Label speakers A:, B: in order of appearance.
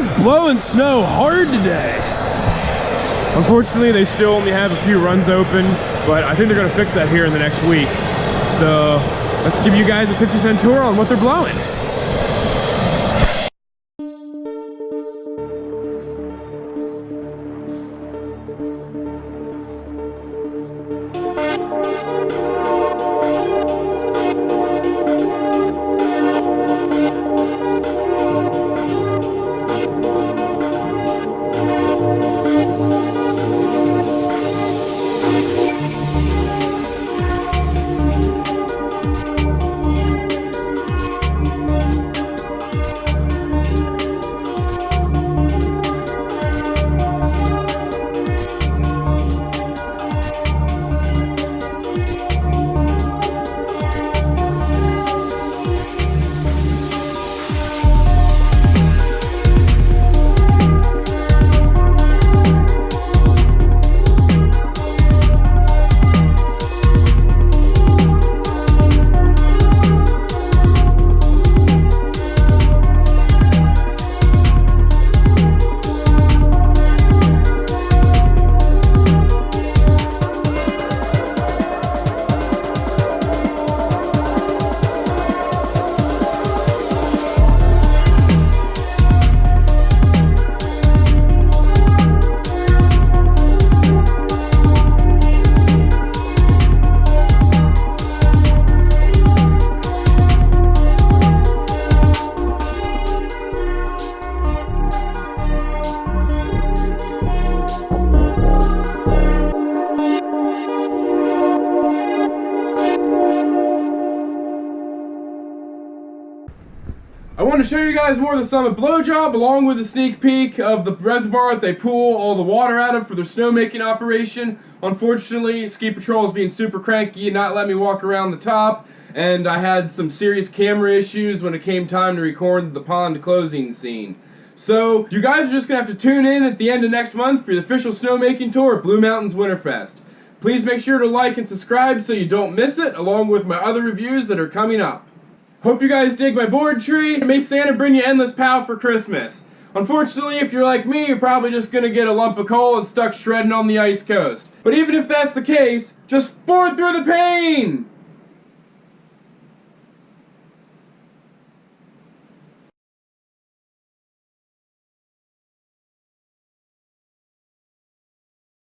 A: is blowing snow hard today. Unfortunately, they still only have a few runs open, but I think they're gonna fix that here in the next week. So let's give you guys a 50-cent tour on what they're blowing. I want to show you guys more of the Summit blow job, along with a sneak peek of the reservoir that they pool all the water out of for their snowmaking operation. Unfortunately, Ski Patrol is being super cranky and not letting me walk around the top, and I had some serious camera issues when it came time to record the pond closing scene. So, you guys are just going to have to tune in at the end of next month for the official snowmaking tour at Blue Mountains Winterfest. Please make sure to like and subscribe so you don't miss it, along with my other reviews that are coming up. Hope you guys dig my board tree. May Santa bring you endless pow for Christmas. Unfortunately, if you're like me, you're probably just gonna get a lump of coal and stuck shredding on the ice coast. But even if that's the case, just board through the pain!